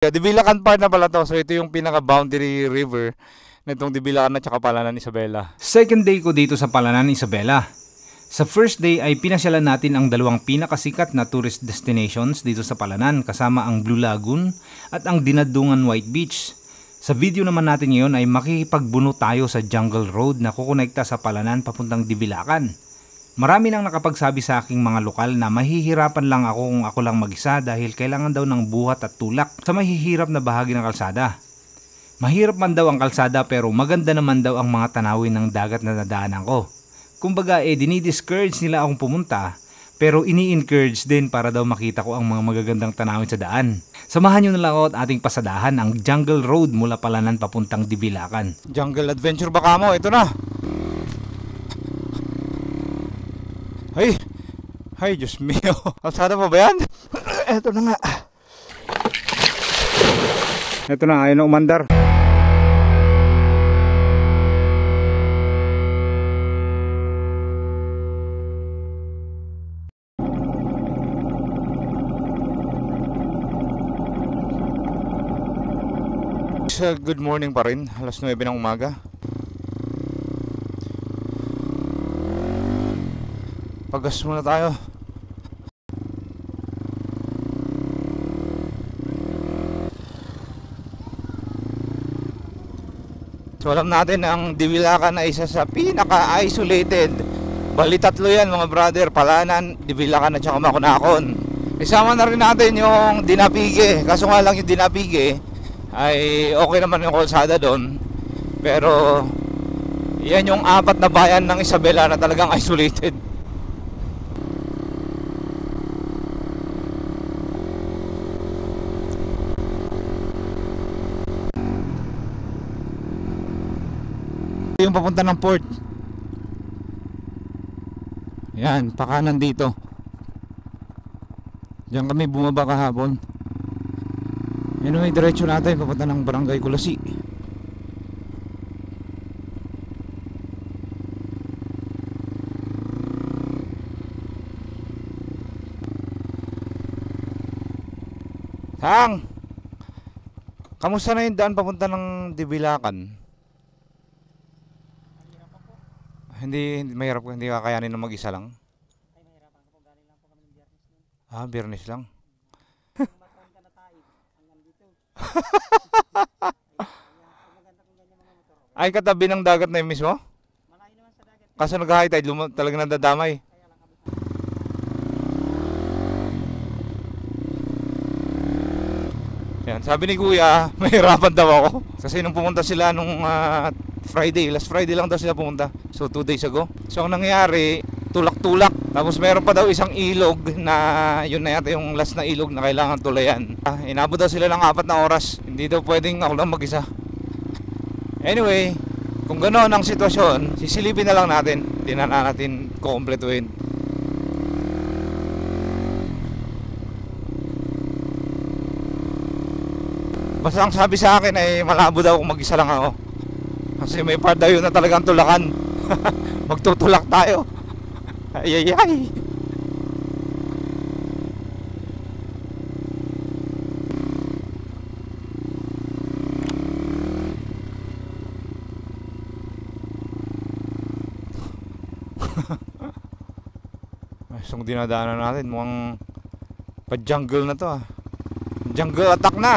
Dibilacan part na pala to. So ito yung pinaka-boundary river nitong Dibilacan at saka Palanan, Isabela. Second day ko dito sa Palanan, Isabela. Sa first day ay pinasyalan natin ang dalawang pinakasikat na tourist destinations dito sa Palanan kasama ang Blue Lagoon at ang Dinadungan White Beach. Sa video naman natin ngayon ay makikipagbuno tayo sa Jungle Road na kukonekta sa Palanan papuntang Dibilacan. Marami nang nakapagsabi sa aking mga lokal na mahihirapan lang ako kung ako lang mag-isa dahil kailangan daw ng buhat at tulak sa mahihirap na bahagi ng kalsada. Mahirap man daw ang kalsada pero maganda naman daw ang mga tanawin ng dagat na nadaanan ko. Kumbaga dinidiscourage nila akong pumunta pero ini-encourage din para daw makita ko ang mga magagandang tanawin sa daan. Samahan nyo na lang ako at ating pasadahan ang Jungle Road mula Palanan papuntang Dibilacan. Jungle adventure baka mo, ito na. Ay, Diyos mio. Kalsada pa ba yan? Ito na nga. Ito na, ayaw na umandar. Good morning pa rin, alas 9 ng umaga. Pagas muna tayo. So alam natin ang Dibilacan ay isa sa pinaka-isolated. Bali tatlo yan mga brother, Palanan, Dibilacan at saka Makunakon. Isama na rin natin yung Dinapige. Kaso nga lang yung Dinapige ay okay naman yung kalsada doon. Pero yan yung apat na bayan ng Isabela na talagang isolated. Yung papunta ng port. Yan, pakanan dito. Diyan kami bumaba kahapon. Anyway, diretso natin papunta ng Barangay Kulasi. Tang! Kamusta na yung daan papunta ng Dibilacan? Hindi mahirap, hindi kakayanin na mag-isa lang. Ay, mahirapan ko po. Galing lang po kami ng Biyernes nun. Biyernes lang. Matron ka na tayo. Hanggang dito. Maganda kung ganyan mga motor. Ay, katabi ng dagat na yun mismo? Malayo naman sa dagat. Kaso nag-high tide, talaga nadadamay. Kaya lang kami. Yan, sabi ni Kuya, mahirapan daw ako. Kasi nung pumunta sila nung Friday, last Friday lang daw sila pumunta. So 2 days ago. So ang nangyari, tulak-tulak. Tapos meron pa daw isang ilog na yun na yata yung last na ilog na kailangan tulayan. Inabot daw sila ng 4 na oras. Hindi daw pwedeng ako lang mag-isa. Anyway, kung gano'n ang sitwasyon, sisilipin na lang natin. Hindi na natin kukumpletuhin. Basta ang sabi sa akin ay malabo daw kung mag-isa lang ako. Kasi may part daw yun na talagang tulakan. Magtutulak tayo. Ay ay ay. Isang dinadaanan natin mukhang pa-jungle na to. Jungle attack na.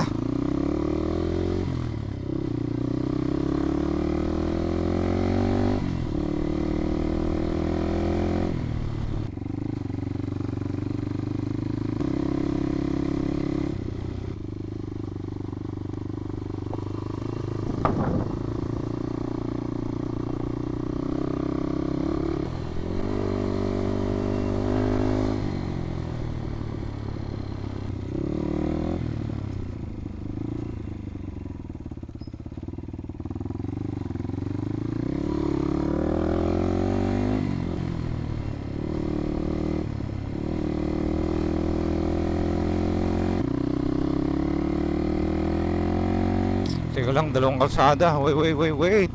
Teka lang, dalawang kalsada. Wait.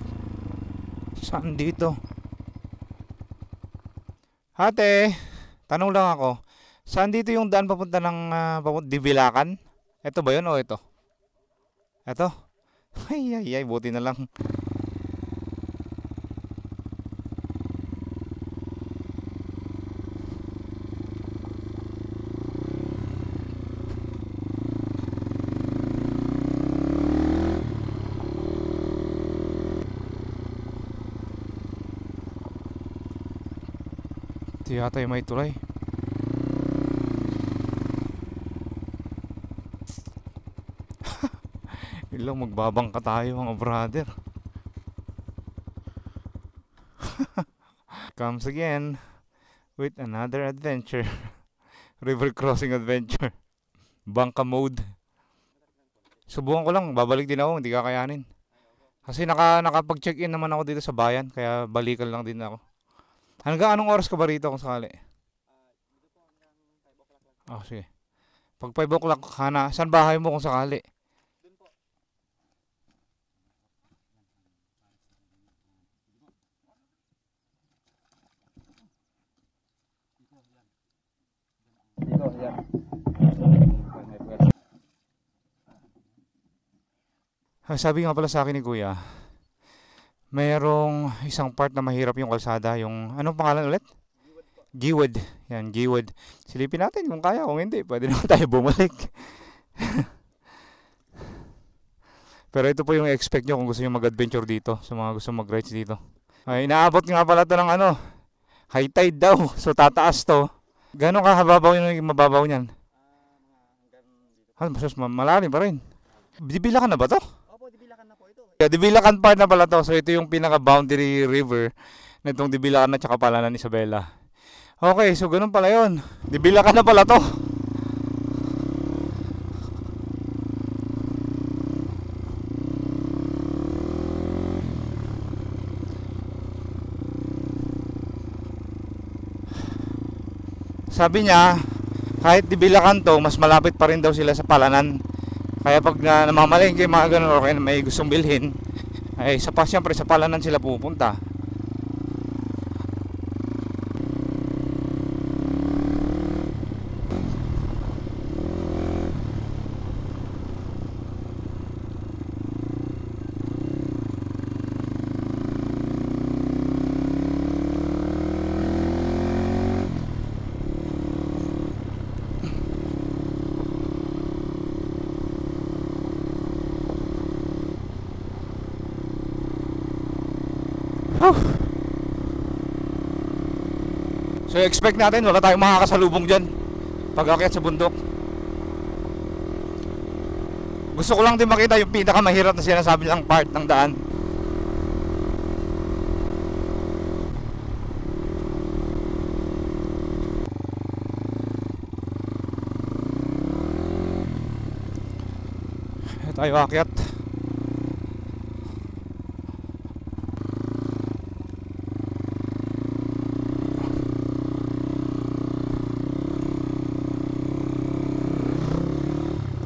Saan dito? Ate, tanong lang ako. Saan dito yung daan papunta ng Dibilacan? Ito ba yun o ito? Eto. Ay, buti na lang. Ito yata yung may tulay. Ilang magbabangka tayo mga brother. Comes again with another adventure. River crossing adventure. Bangka mode. Subukan ko lang, babalik din ako, hindi kakayanin. Kasi nakapag-check-in naman ako dito sa bayan, kaya balikan lang din ako. Hanggang anong oras ka ba rito kung sakali? Oh, sige. Pag 5 o'clock, saan bahay mo kung sakali? Sabi nga pala sa akin ni Kuya, mayroong isang part na mahirap yung kalsada, yung anong pangalan ulit? Giwad. Yan, Giwad. Silipin natin kung kaya, kung hindi, pwede naman tayo bumalik. Pero ito po yung expect nyo kung gusto nyo mag-adventure dito, sa mga gusto mag-rides dito. Ay, inaabot nga pala ito ng high tide daw. So tataas to. Gano'ng kahababaw yung mababaw niyan? Mas malalim pa rin. Dibilakan na ba to? Opo, Dibilakan na po ito. Yeah, Dibilakan part na pala to. So ito yung pinaka-boundary river na itong Dibilakan at saka Palanan Isabela. Okay, so ganun pala yun. Dibilakan na pala to. Sabi niya, kahit Dibilakan to, mas malapit pa rin daw sila sa Palanan. Kaya pag namamalengke mga ganun or kaya may gustong bilhin, ay siyempre sa Palanan sila pupunta. So expect natin wala tayong makakasalubong dyan pag akyat sa bundok. Gusto ko lang din makita yung pinakamahirap na sinasabi lang part ng daan. Tayo akyat.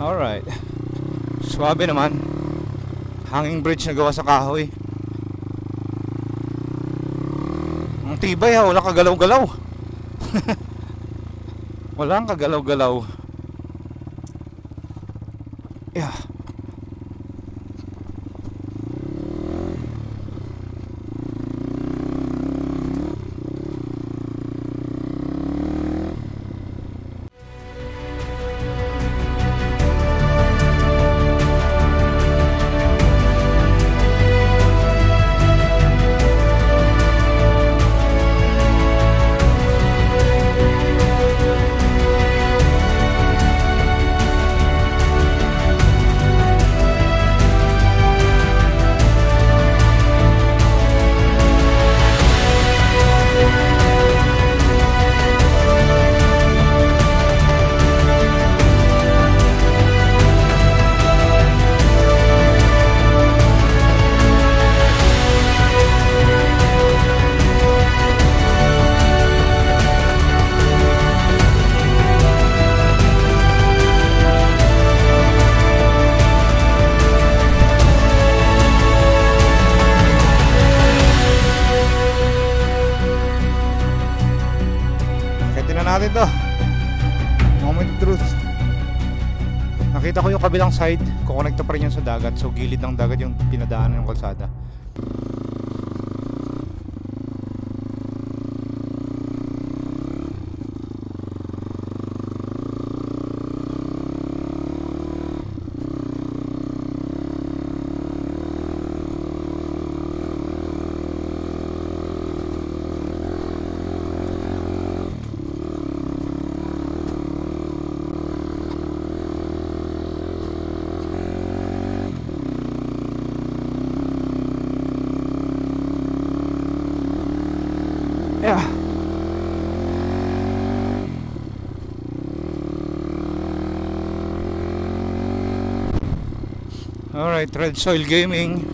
Alright. Swabe naman. Hanging bridge na gawa sa kahoy. Ang tibay ha, walang kagalaw-galaw. Walang kagalaw-galaw. Yeah. Nakita ko yung kabilang side, kukonekta pa rin yun sa dagat. So gilid ng dagat yung pinadaanan ng kalsada. Yeah. Alright, Red Soil Gaming.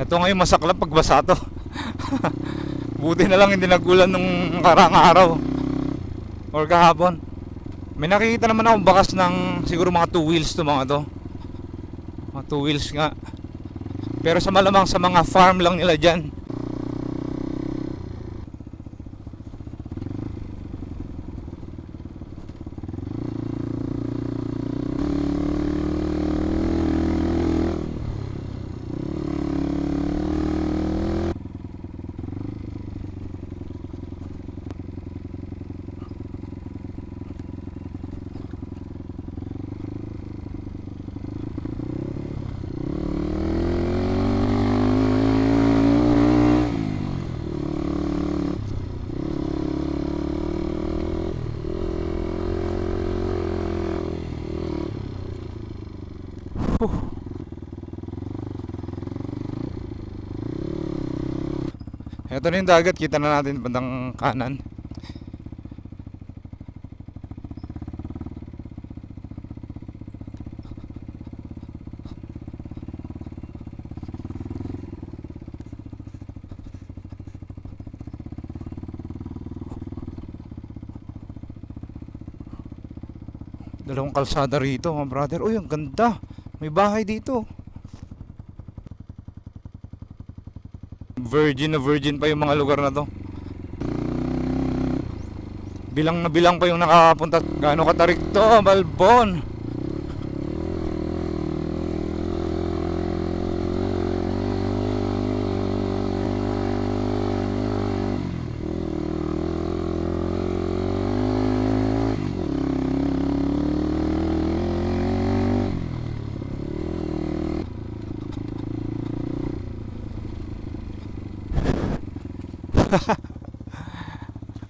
Ito ngayon masaklap pagbasa to. Buti na lang hindi nagulan nung karang araw or kahapon. May nakikita naman akong bakas ng siguro mga 2 wheels to mga to. Mga 2 wheels nga. Pero sa malamang sa mga farm lang nila dyan. Ito na yung dagat, kita na natin bandang kanan. Dalawang kalsada rito mga brother. Uy, ang ganda. May bahay dito. Virgin na virgin pa yung mga lugar na to. Bilang na bilang pa yung nakapunta. Gaano katarik to, Balbon.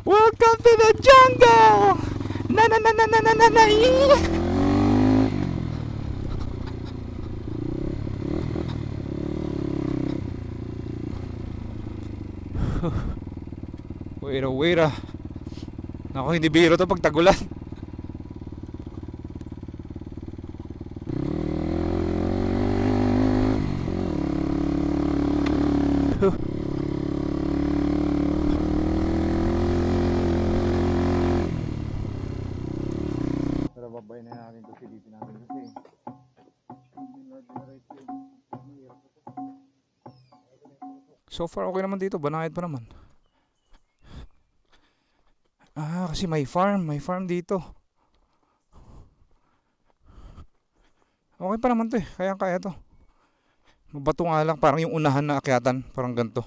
Welcome to the jungle. Na na na na na na na na. Wait. Naku, hindi biro to pag tagulan. Babay na natin ito, silipin natin kasi so far okay naman dito, banayad pa naman. Kasi may farm dito. Okay pa naman to eh, kaya to. Mabato nga lang, parang yung unahan na akyatan, parang ganito.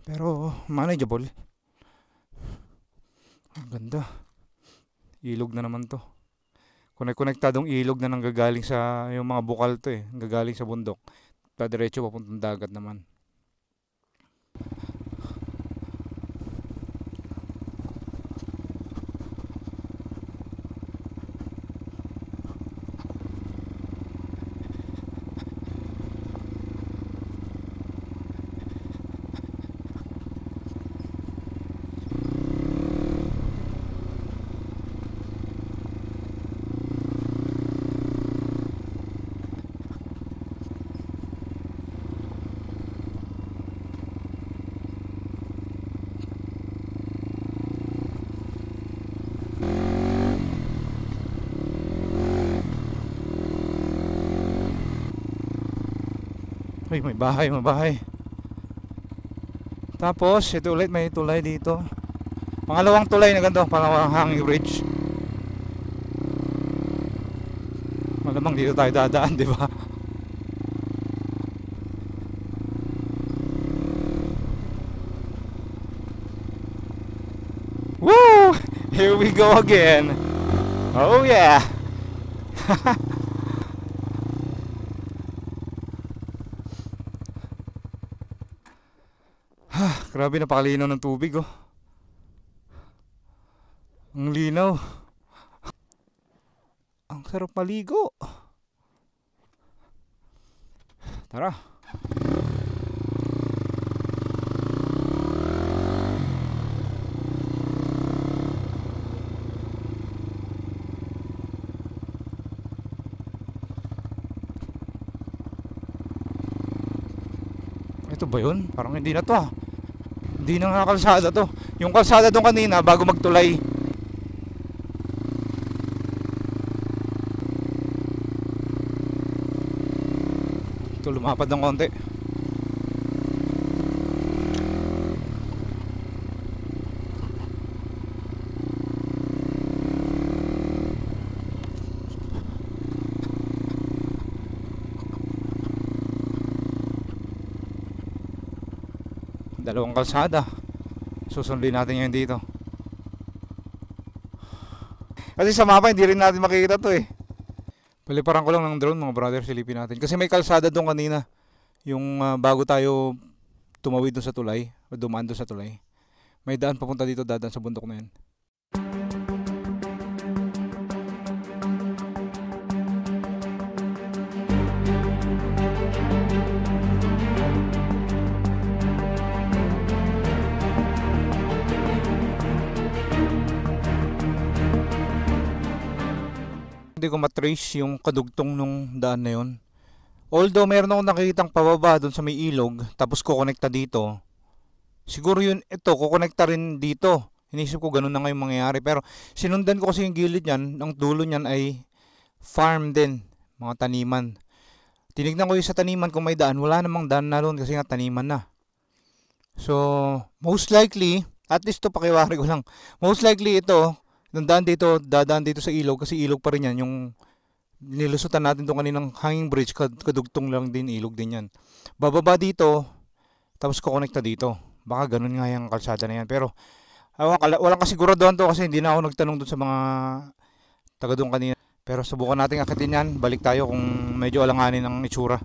Pero manageable. Ang ganda. Ilog na naman to. Konektadong ilog na nanggagaling sa yung mga bukal to eh. Nanggagaling sa bundok. Diretso papuntang dagat naman. Uy, may bahay, may bahay. Tapos, ito ulit, may tulay dito. Pangalawang tulay na ganito, pangalawang hanging bridge. Malamang dito tayo dadaan, di ba? Woo! Here we go again. Oh yeah. Grabe, napakalinaw ng tubig, oh. Ang linaw. Ang sarap maligo. Tara. Ito ba yun? Parang hindi na to, ah. Hindi na nga kalsada to. Yung kalsada doon kanina bago magtulay. Ito, lumapad ng konti. Dalawang kalsada. Susundin natin ngayon dito. Kasi sa mapa hindi rin natin makikita to eh. Paliparan ko lang ng drone mga brother, silipin natin. Kasi may kalsada doon kanina. Yung bago tayo tumawid doon sa tulay, o dumaan doon sa tulay. May daan papunta dito, dadaan sa bundok na yan. Hindi ko matrace yung kadugtong nung daan na yun. Although meron akong nakikitang pababa doon sa may ilog, tapos kukonekta dito. Siguro yun, ito, kukonekta rin dito. Inisip ko ganun na ngayon mangyayari. Pero sinundan ko kasi yung gilid niyan, ang dulo niyan ay farm din, mga taniman. Tinignan ko yung sa taniman kung may daan. Wala namang daan na doon kasi nga taniman na. So, most likely, at least to pakiwari ko lang, most likely ito, dadaan dito sa ilog kasi ilog pa rin yan. Yung nilusutan natin itong kaninang hanging bridge, kadugtong lang din, ilog din yan. Bababa dito, tapos kukonekta dito. Baka ganun nga yung kalsada na yan. Pero walang kasiguraduhan to kasi hindi na ako nagtanong dun sa mga taga doon kanina. Pero subukan natin akitin yan. Balik tayo kung medyo alanganin ang itsura.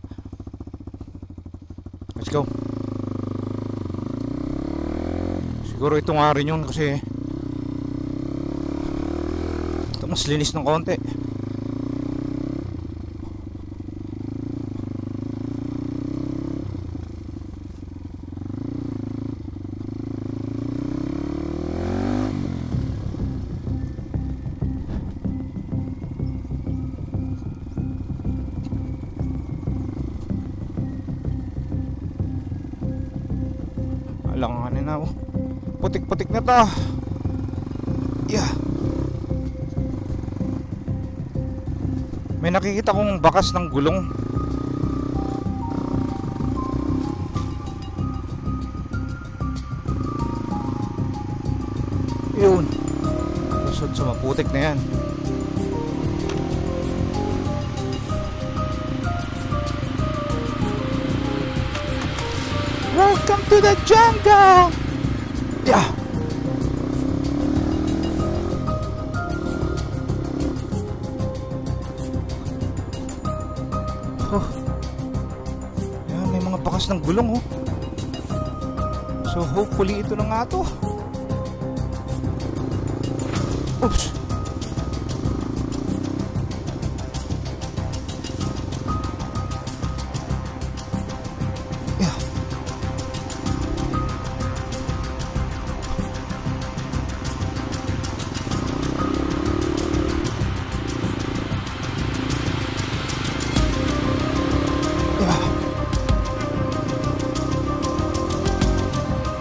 Let's go. Siguro ito nga rin yun kasi mas linis ng konti. Alanganin na, oh. Putik-putik na ta. Yeah. May nakikita kong bakas ng gulong. Yun. Lusod sa maputik na yan. Welcome to the jungle! Yeah! Oh. Yan, may mga bakas ng gulong, oh. So hopefully ito na nga to. Oops. Yeah.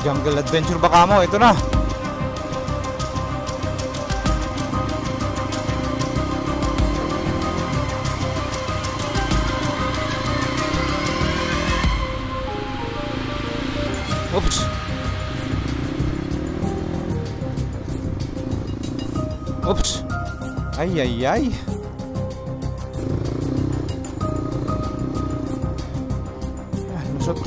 Jungle adventure baka mo, ito na. Oops. Oops. Ay, ay, ay. Ah, lusot.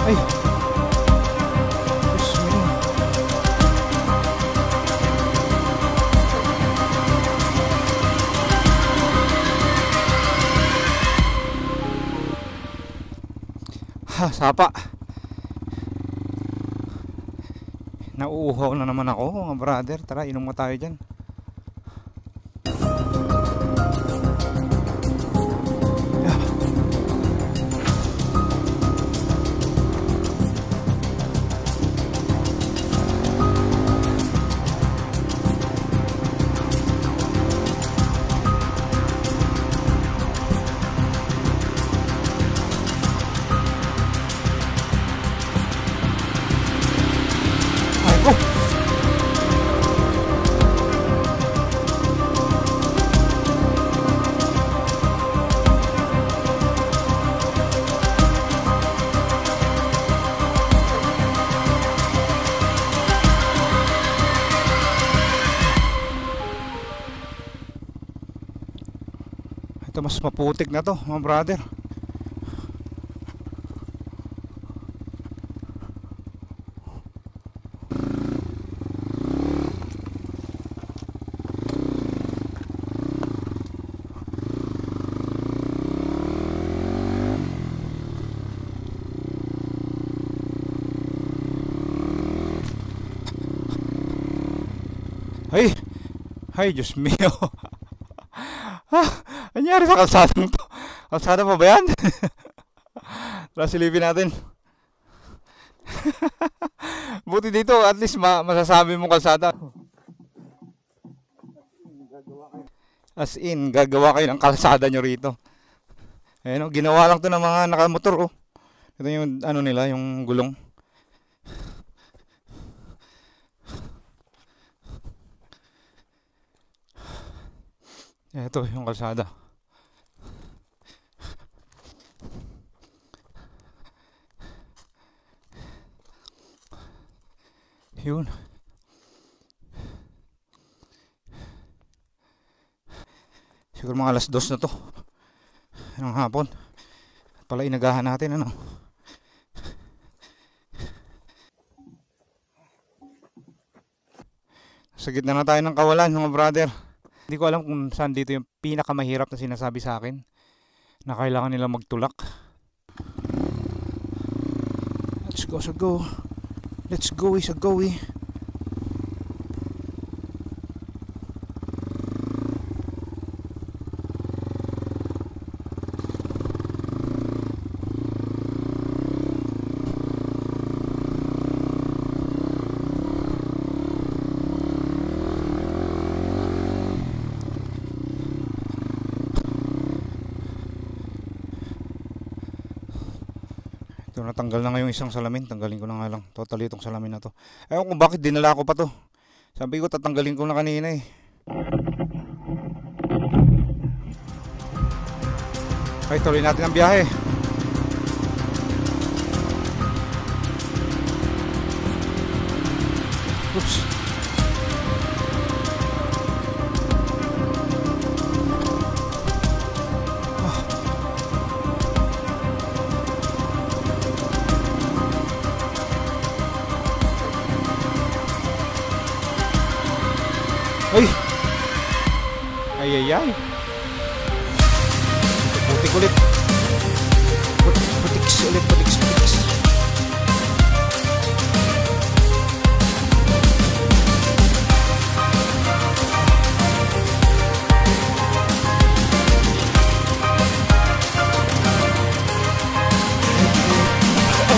Ay. Diyos mo. Ha, sapa. Nauuhaw na naman ako, mga brother. Tara, inom mo tayo dyan. Ay ko. Ito mas maputik na to, mga brother. Ay, ay, Diyos mio. Ah, anyari sa kalsadang to? Kalsada pa ba yan? Tara, silipin natin. Buti dito, at least masasabi mong kalsada. As in, gagawa kayo ng kalsada nyo rito. Ayan o, ginawa lang to ng mga nakamotor, oh. Ito yung ano nila, yung gulong. Ito yung kalsada. Yun. Siguro mga alas 2 na to ng hapon. At pala inagahan natin, ano. Sa gitna na tayo ng kawalan, mga brother. Hindi ko alam kung saan dito yung pinakamahirap na sinasabi sa akin na kailangan nila magtulak. Let's go, so go. Let's go, is a go, eh. Ito, natanggal na nga yung isang salamin. Tanggalin ko na nga lang. Totally itong salamin na to. Ewan kung bakit dinala ko pa to. Sabi ko tatanggalin ko na kanina, eh. Okay, tuloy natin ang biyahe. Oops. Ay! Ay, ay, ay! Putik ulit! Putiks ulit, putiks, putiks!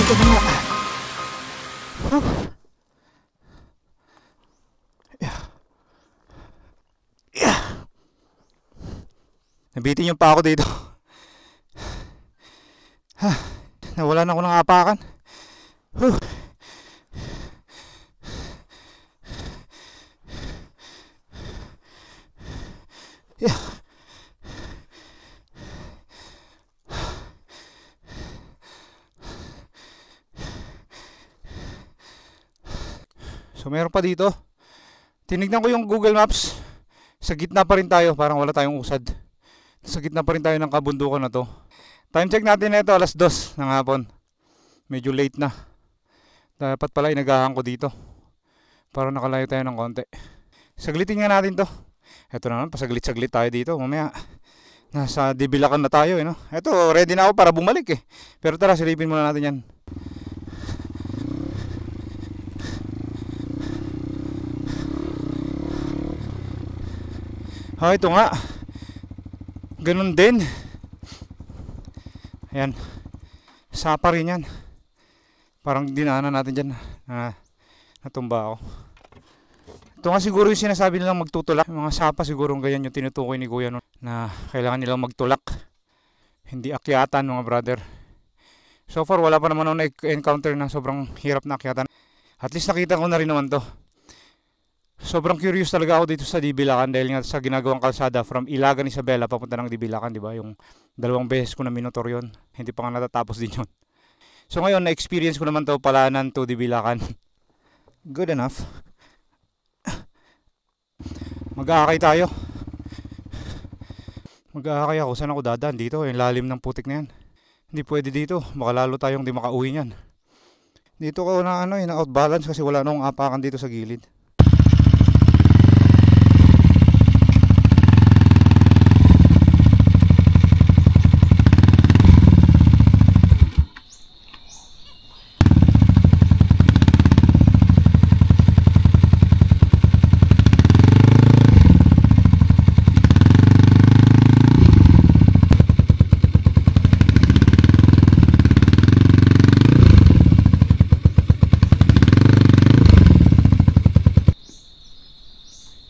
ito na nga. Nabitin yung pa ako dito. Nawalan ako ng apakan. So meron pa dito. Tinignan ko yung Google Maps. Sa gitna pa rin tayo, parang wala tayong usad. Sa gitna pa rin tayo ng kabundukan na to. Time check natin na ito, 2:00 ng hapon. Medyo late na. Dapat pala inagahan ko dito. Para nakalayo tayo ng konti. Saglitin nga natin to. Ito na naman, pasaglit-saglit tayo dito. Mamaya, nasa Dibilakan na tayo. No? Ito, ready na ako para bumalik eh. Pero tara, silipin muna natin yan. Ito nga. Ganun din. Ayan. Sapa rin yan. Parang dinaanan natin dyan. Natumba ako. Ito nga siguro yung sinasabi nilang magtutulak. Mga sapa siguro ganyan yung tinutukoy ni Kuya no, na kailangan nilang magtulak. Hindi akyatan mga brother. So far wala pa naman ako na-encounter na sobrang hirap na akyatan. At least nakita ko na rin naman to. Sobrang curious talaga ako dito sa Dibilakan dahil nga sa ginagawang kalsada from Ilagan Isabela papunta ng Dibilakan, di ba? Yung 2 beses ko na minotor yon. Hindi pa nga natatapos din yon. So ngayon na-experience ko naman to Palanan to Dibilakan. Good enough. Mag-aakay tayo. Mag-aakay ako. Saan ako dadaan? Dito, yung lalim ng putik na yan. Hindi pwede dito. Baka lalo tayong di makauwi niyan. Dito ko na outbalance kasi wala nang apakan dito sa gilid.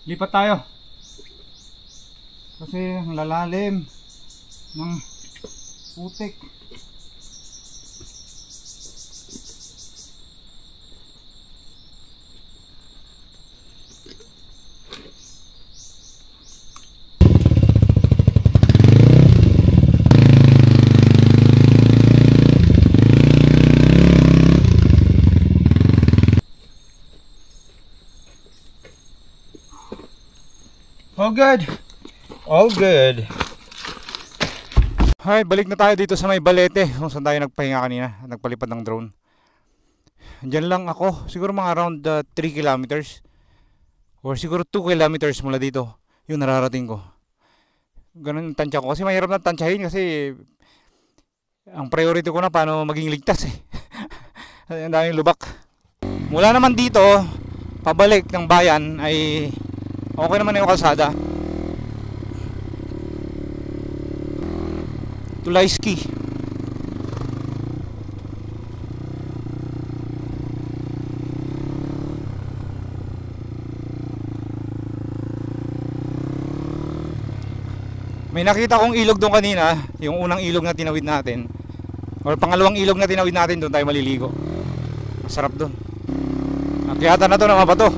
Lipat tayo kasi ang lalalim ng putik. All good. All good. Hi, balik na tayo dito sa may Balete kung saan tayo nagpahinga kanina at nagpalipad ng drone. Diyan lang ako, siguro mga around 3 kilometers or siguro 2 kilometers mula dito yung nararating ko. Ganun yung tansya ko kasi mahirap na tansyahin kasi ang priority ko na paano maging ligtas eh. Ang daming lubak. Mula naman dito pabalik ng bayan ay okay naman yung kalsada. Tulayski. May nakita kong ilog doon kanina, yung unang ilog na tinawid natin. Or pangalawang ilog na tinawid natin, doon tayo maliligo. Masarap doon. Akyatan na to ng mabato.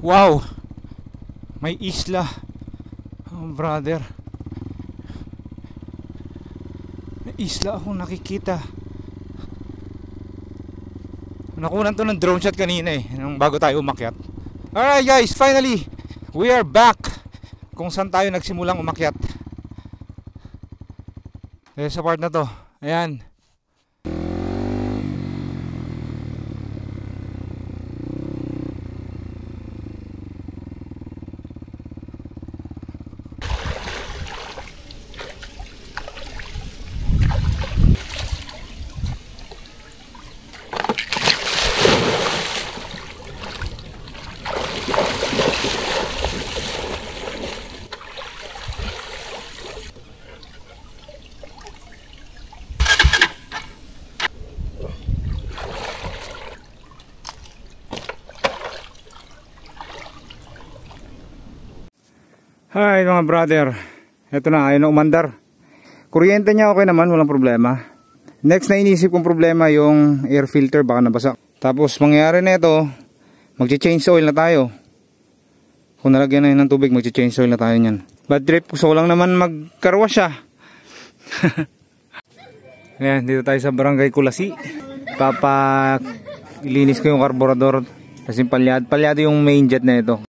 Wow! May isla. Oh, brother. May isla akong nakikita. Nakunan to ng drone shot kanina nung bago tayo umakyat. Alright guys, finally we are back kung saan tayo nagsimulang umakyat. Sa part na to. Ayan. Hi mga brother. Ito na, ayaw na umandar. Kuryente niya okay naman, walang problema. Next na inisip kong problema yung air filter, baka nabasa. Tapos mangyayari na ito, magche-change oil na tayo. Kung nalagyan na yun ng tubig, magche-change oil na tayo nyan. Bad trip, gusto ko lang naman magkarwash siya. Ayan, dito tayo sa Barangay Kulasi. Ilinis ko yung karburador. Kasi palyado yung main jet na ito.